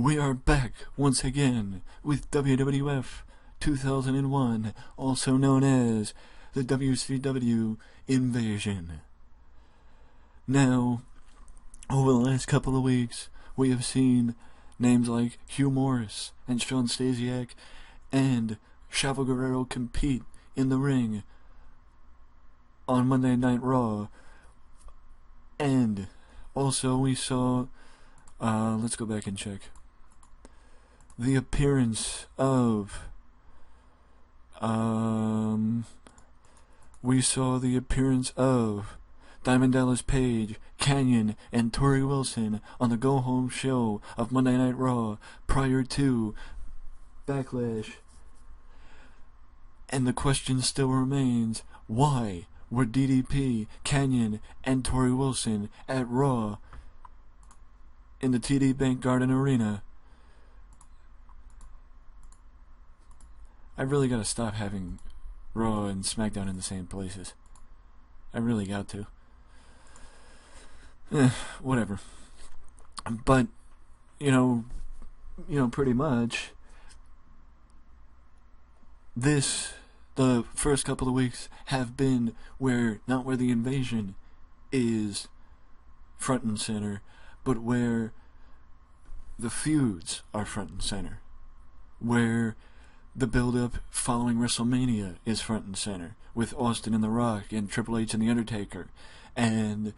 We are back once again with WWF 2001, also known as the WCW Invasion. Now, over the last couple of weeks, we have seen names like Hugh Morris and Shawn Stasiak and Chavo Guerrero compete in the ring on Monday Night Raw. And also we saw, let's go back and check, the appearance of, Diamond Dallas Page, Kanyon, and Tori Wilson on the go-home show of Monday Night Raw prior to Backlash. And the question still remains, why were DDP, Kanyon, and Tori Wilson at Raw in the TD Bank Garden Arena? I really gotta stop having Raw and SmackDown in the same places. I really got to. Whatever. But, pretty much, the first couple of weeks have been not where the invasion is front and center, but where the feuds are front and center. Where the build-up following Wrestlemania is front and center, with Austin and The Rock and Triple H and The Undertaker, and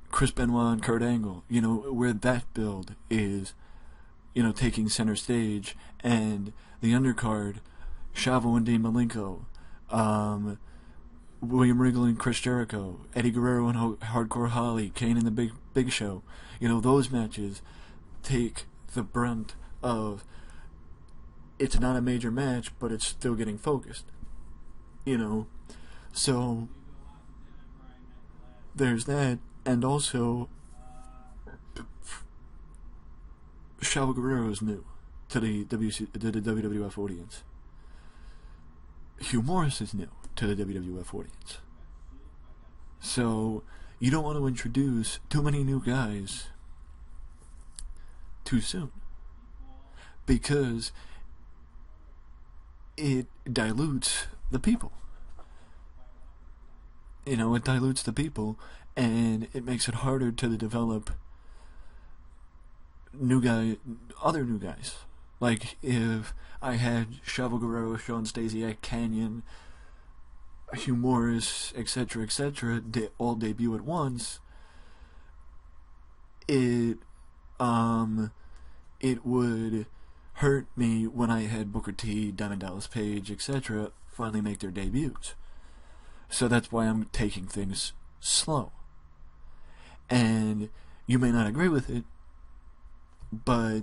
Chris Benoit and Kurt Angle, where that build is, taking center stage, and the undercard, Chavo and Dean Malenko, William Regal and Chris Jericho, Eddie Guerrero and Hardcore Holly, Kane and the Big Show, those matches take the brunt of, it's not a major match, but it's still getting focused, so there's that. And also, Chavo Guerrero is new to the WWF audience. Hugh Morris is new to the WWF audience. So, you don't want to introduce too many new guys too soon, because it dilutes the people. It dilutes the people, and it makes it harder to develop other new guys. Like, if I had Chavo Guerrero, Shawn Stasiak, Kanyon, Hugh Morris, etc., all debut at once, it would hurt me when I had Booker T, Diamond Dallas Page, etc., finally make their debuts. So that's why I'm taking things slow. And you may not agree with it, but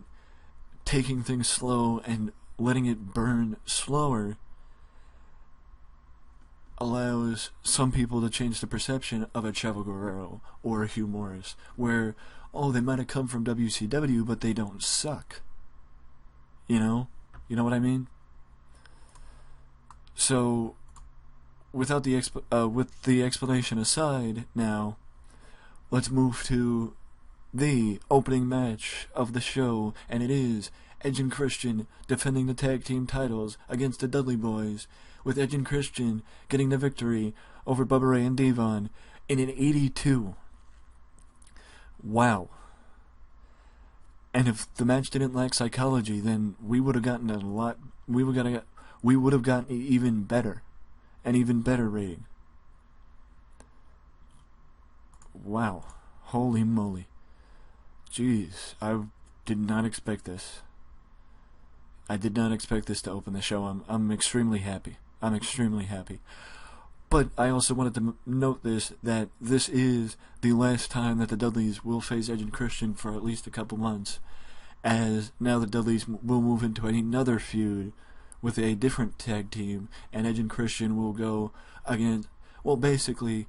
taking things slow and letting it burn slower allows some people to change the perception of a Chavo Guerrero or a Hugh Morris, where, they might have come from WCW, but they don't suck. You know what I mean? So, with the explanation aside, now let's move to the opening match of the show, and it is Edge and Christian defending the tag team titles against the Dudley Boys, with Edge and Christian getting the victory over Bubba Ray and Devon in an 82. Wow. And if the match didn't lack psychology, then we would have gotten even better. An even better rating. Wow. Holy moly. Jeez, I did not expect this. I did not expect this to open the show. I'm extremely happy. But I also wanted to note that this is the last time that the Dudleys will face Edge and Christian for at least a couple months, as now the Dudleys will move into another feud with a different tag team, and Edge and Christian will go against, basically,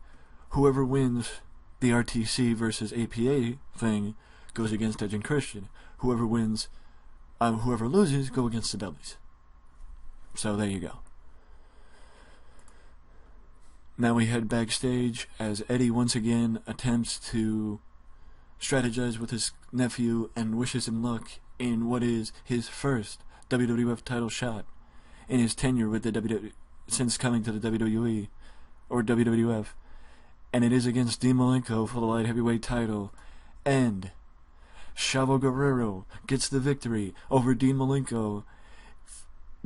whoever wins the RTC versus APA thing goes against Edge and Christian. Whoever loses, go against the Dudleys. So there you go. Now we head backstage as Eddie once again attempts to strategized with his nephew and wishes him luck in what is his first WWF title shot in his tenure with the WWE since coming to the WWE or WWF, and it is against Dean Malenko for the light heavyweight title, and Chavo Guerrero gets the victory over Dean Malenko,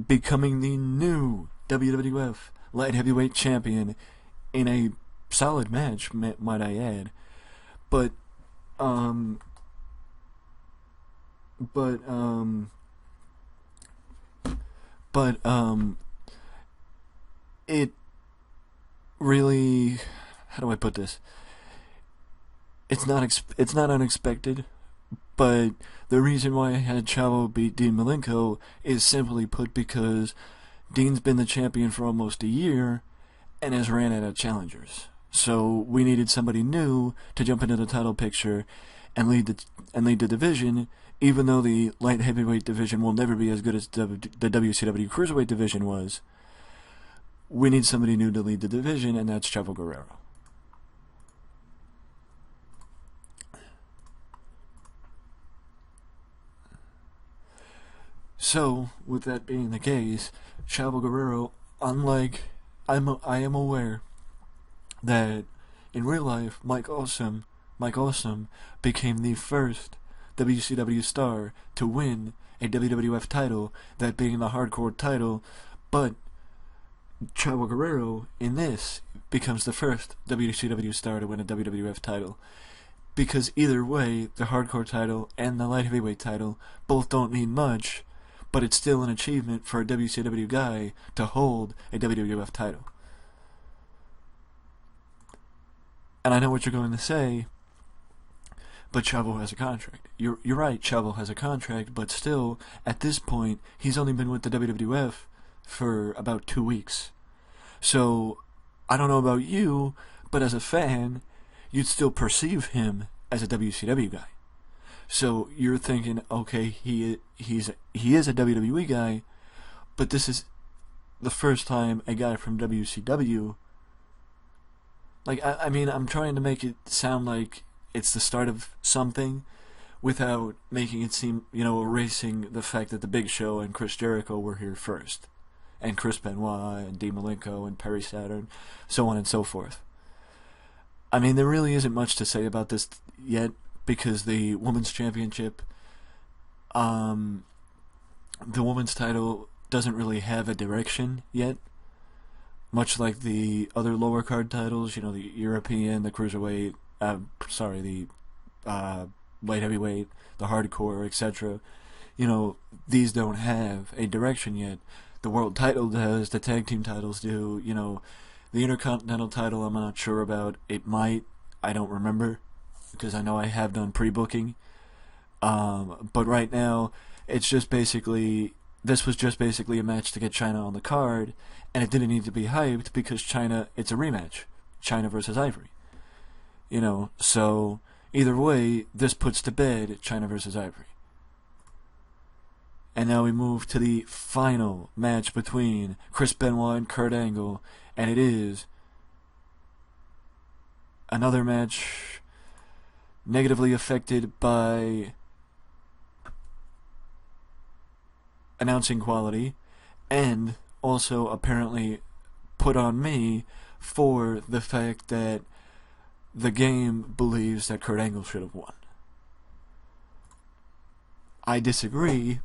becoming the new WWF light heavyweight champion in a solid match, might I add. But it really, how do I put this? It's not unexpected, but the reason why I had Chavo beat Dean Malenko is simply put because Dean's been the champion for almost a year and has ran out of challengers. So we needed somebody new to jump into the title picture and lead the division, even though the light heavyweight division will never be as good as the WCW Cruiserweight division was. We need somebody new to lead the division, and that's Chavo Guerrero. So, with that being the case, Chavo Guerrero, I am aware that in real life, Mike Awesome became the first WCW star to win a WWF title, that being the hardcore title, but Chavo Guerrero, in this, becomes the first WCW star to win a WWF title. Because either way, the hardcore title and the light heavyweight title both don't mean much, but it's still an achievement for a WCW guy to hold a WWF title. And I know what you're going to say, but Chavo has a contract. You're right, Chavo has a contract, but still, at this point, he's only been with the WWF for about 2 weeks. So, I don't know about you, but as a fan, you'd still perceive him as a WCW guy. So you're thinking, okay, he is a WWE guy, but this is the first time a guy from WCW. Like, I mean, I'm trying to make it sound like it's the start of something, without making it seem, erasing the fact that the Big Show and Chris Jericho were here first, and Chris Benoit and Dean Malenko and Perry Saturn, so on and so forth. I mean, there really isn't much to say about this yet, because the Women's Championship, the Women's title doesn't really have a direction yet, much like the other lower card titles, the European, the Cruiserweight, the light heavyweight, the hardcore, etc. These don't have a direction yet. The world title does, the tag team titles do, the Intercontinental title I'm not sure about. It might, I don't remember, because I know I have done pre-booking. But right now, this was just basically a match to get China on the card, and it didn't need to be hyped because China, it's a rematch. China versus Ivory. So either way, this puts to bed China versus Ivory. And now we move to the final match between Chris Benoit and Kurt Angle, and it is another match negatively affected by announcing quality, and also apparently put on me for the fact that the game believes that Kurt Angle should have won. I disagree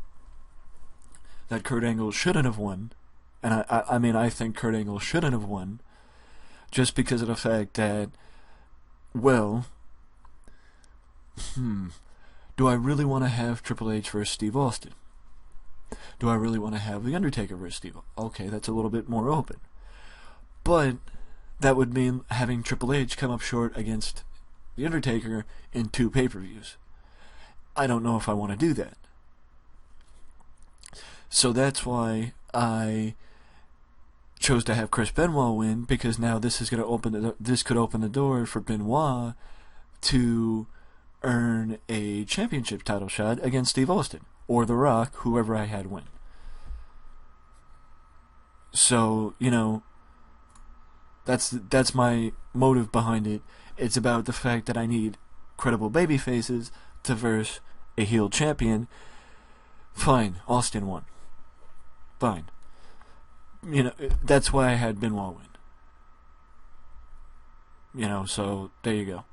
that Kurt Angle shouldn't have won, and I think Kurt Angle shouldn't have won, just because of the fact that, well, do I really want to have Triple H versus Steve Austin? Do I really want to have The Undertaker versus Steve? Okay, that's a little bit more open. But that would mean having Triple H come up short against The Undertaker in 2 pay-per-views. I don't know if I want to do that. So that's why I chose to have Chris Benoit win, because now this is going to this could open the door for Benoit to earn a championship title shot against Steve Austin or The Rock, whoever I had win. So, that's my motive behind it. It's about the fact that I need credible baby faces to verse a heel champion. Fine, Austin won. Fine. You know, that's why I had Benoit win. You know, so there you go.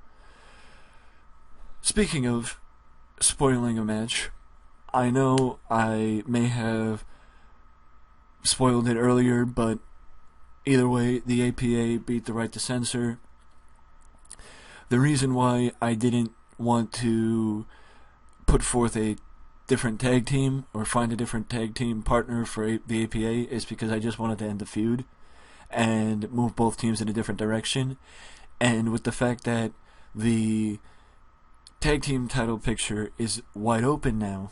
Speaking of spoiling a match, I know I may have spoiled it earlier, but either way, the APA beat the right to censor. The reason why I didn't want to put forth a different tag team or find a different tag team partner for the APA is because I just wanted to end the feud and move both teams in a different direction. And with the fact that the tag team title picture is wide open now,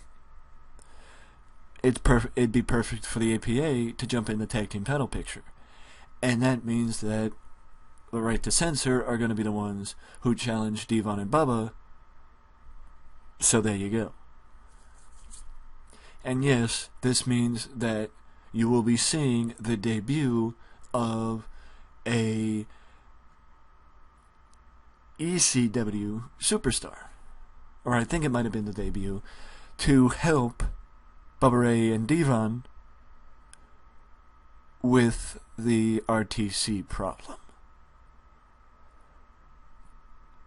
it'd be perfect for the APA to jump in the tag team title picture. And that means that the right to censor are going to be the ones who challenge Devon and Bubba. So there you go. And yes, this means that you will be seeing the debut of a ECW superstar. Or I think it might have been the debut, to help Bubba Ray and Devon with the RTC problem.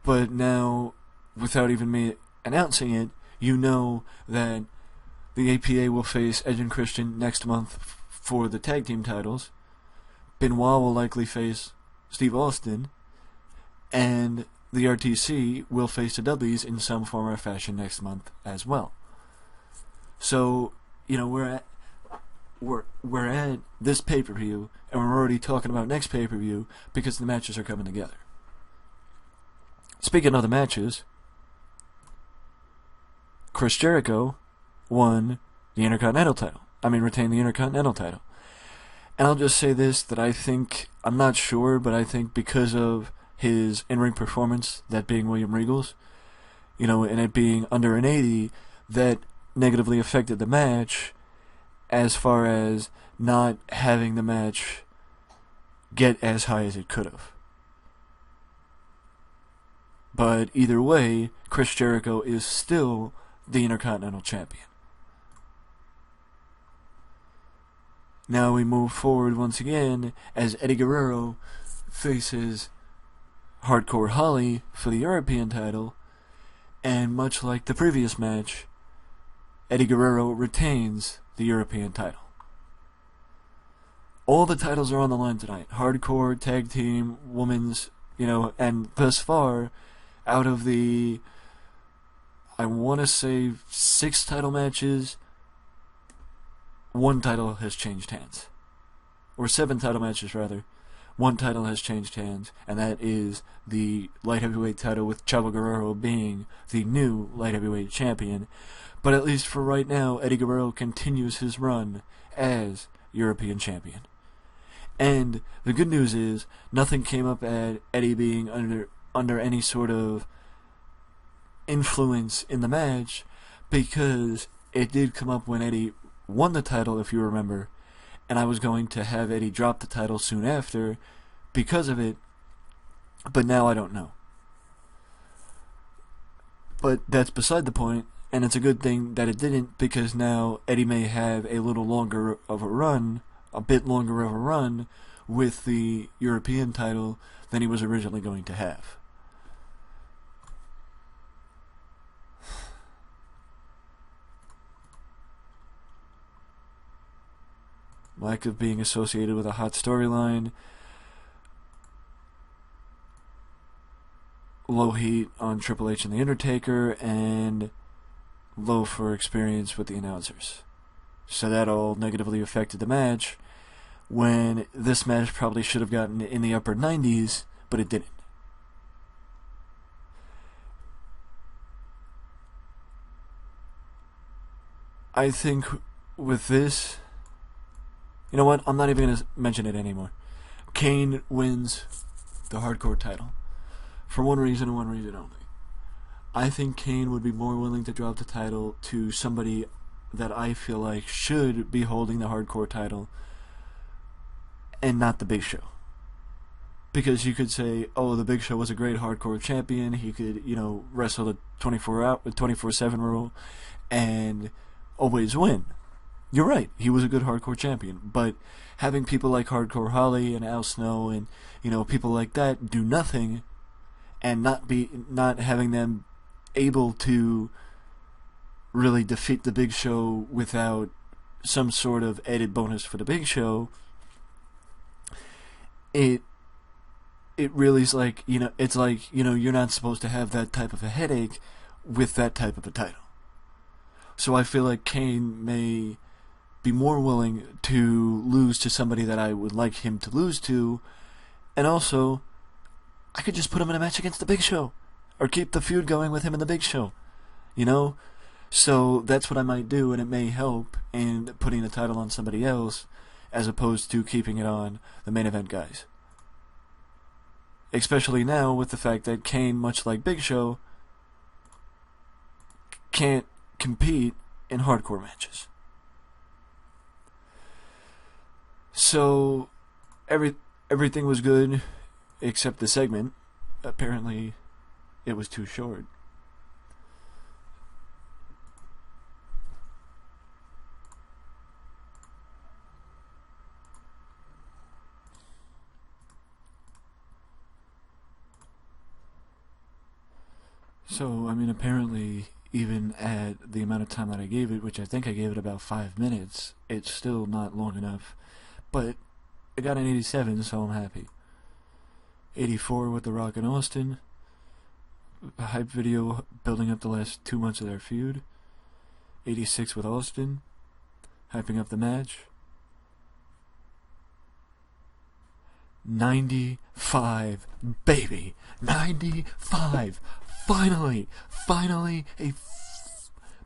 But now, without even me announcing it, you know that the APA will face Edge and Christian next month for the tag team titles. Benoit will likely face Steve Austin, and the RTC will face the Dudleys in some form or fashion next month as well. So, you know, we're at this pay-per-view, and we're already talking about next pay-per-view because the matches are coming together. Speaking of the matches, Chris Jericho won the Intercontinental title. Retained the Intercontinental title. And I'll just say this, that I'm not sure, but I think because of his in-ring performance, that being William Regal's, you know, and it being under an 80, that negatively affected the match as far as not having the match get as high as it could have. But either way, Chris Jericho is still the Intercontinental Champion. Now we move forward once again as Eddie Guerrero faces Hardcore Holly for the European title, and much like the previous match, Eddie Guerrero retains the European title. All the titles are on the line tonight. Hardcore, Tag Team, Women's, you know, and thus far, out of the, I want to say 6 title matches, 1 title has changed hands. Or 7 title matches, rather. 1 title has changed hands, and that is the light heavyweight title, with Chavo Guerrero being the new light heavyweight champion. But at least for right now, Eddie Guerrero continues his run as European champion. And the good news is, nothing came up at Eddie being under any sort of influence in the match, because it did come up when Eddie won the title, if you remember, and I was going to have Eddie drop the title soon after because of it, but now I don't know. But that's beside the point, and it's a good thing that it didn't, because now Eddie may have a little longer of a run, a bit longer of a run, with the European title than he was originally going to have. Lack of being associated with a hot storyline. Low heat on Triple H and The Undertaker, and low for experience with the announcers. So that all negatively affected the match, when this match probably should have gotten in the upper 90s, but it didn't. I think with this, you know what, I'm not even going to mention it anymore. Kane wins the Hardcore title. For one reason and one reason only. I think Kane would be more willing to drop the title to somebody that I feel like should be holding the Hardcore title, and not the Big Show. Because you could say, oh, the Big Show was a great hardcore champion. He could, wrestle the 24/7 rule and always win. You're right. He was a good hardcore champion. But having people like Hardcore Holly and Al Snow and, people like that do nothing and not having them able to really defeat the Big Show without some sort of added bonus for the Big Show, it really is like, it's like, you're not supposed to have that type of a headache with that type of a title. So I feel like Kane may be more willing to lose to somebody that I would like him to lose to, and also, I could just put him in a match against the Big Show, or keep the feud going with him and the Big Show, So that's what I might do, and it may help in putting the title on somebody else, as opposed to keeping it on the main event guys. Especially now with the fact that Kane, much like Big Show, can't compete in hardcore matches. So everything was good except the segment. Apparently it was too short. So, apparently, even at the amount of time that I gave it, which I think I gave it about 5 minutes, it's still not long enough. But I got an 87, so I'm happy. 84 with The Rock and Austin. A hype video building up the last 2 months of their feud. 86 with Austin, hyping up the match. 95, baby! 95! Finally,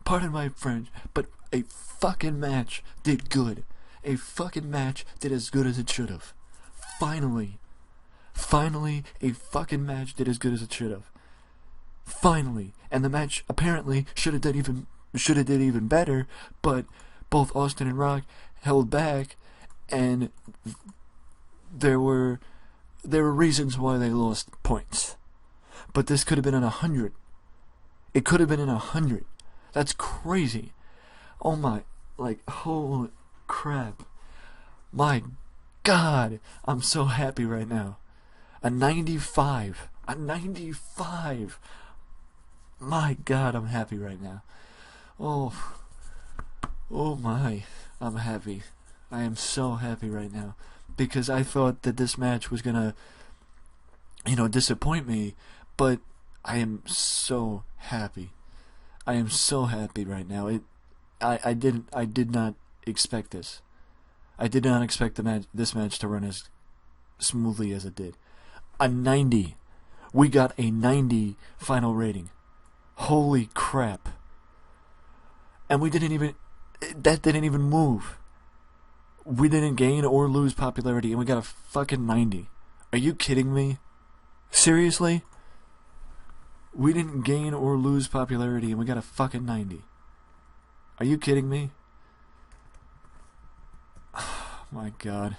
pardon my French, but a fucking match did good. A fucking match did as good as it should have. Finally, a fucking match did as good as it should have. Finally, and the match apparently should have did even better, but both Austin and Rock held back, and there were reasons why they lost points. But this could have been in 100. It could have been in 100. That's crazy. Oh my, holy crap. My God, I'm so happy right now. A 95. A 95. My God, I'm happy right now. Oh my, I'm happy. I am so happy right now. Because I thought that this match was gonna, disappoint me. But I am so happy. I am so happy right now. I did not expect this. I did not expect this match to run as smoothly as it did. A 90. We got a 90 final rating. Holy crap. And that didn't even move. We didn't gain or lose popularity, and we got a fucking 90. Are you kidding me? Seriously? We didn't gain or lose popularity, and we got a fucking 90. Are you kidding me? Oh my God.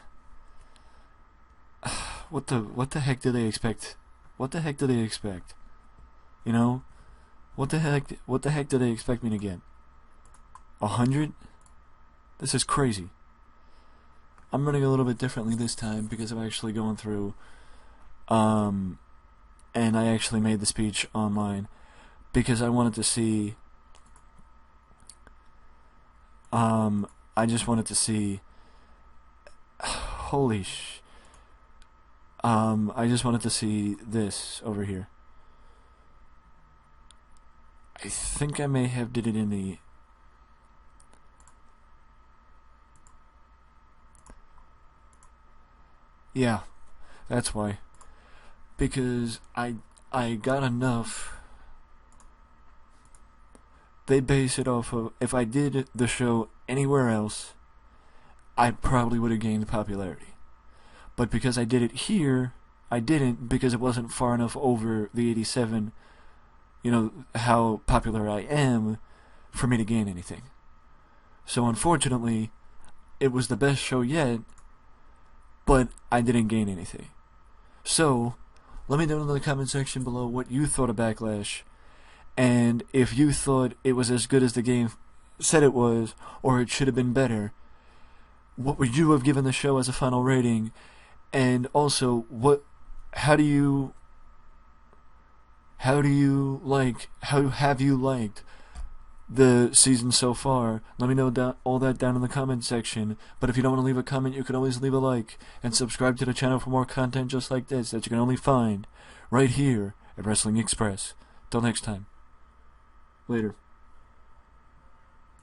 What the heck do they expect? What the heck do they expect? What the heck do they expect me to get? 100? This is crazy. I'm running a little bit differently this time because I'm actually going through and I actually made the speech online because I wanted to see I just wanted to see I just wanted to see this over here. I think I may have did it in the yeah, that's why. Because I got enough. They base it off of, if I did the show anywhere else, I probably would have gained popularity. But because I did it here, I didn't, because it wasn't far enough over the 87, how popular I am, for me to gain anything. So unfortunately, it was the best show yet, but I didn't gain anything. So, let me know in the comment section below what you thought of Backlash, and if you thought it was as good as the game said it was, or it should have been better. What would you have given the show as a final rating? And also, how have you liked the season so far? Let me know all that down in the comment section. But if you don't want to leave a comment, you can always leave a like and subscribe to the channel for more content just like this that you can only find right here at Wrestling Express. Till next time. Later.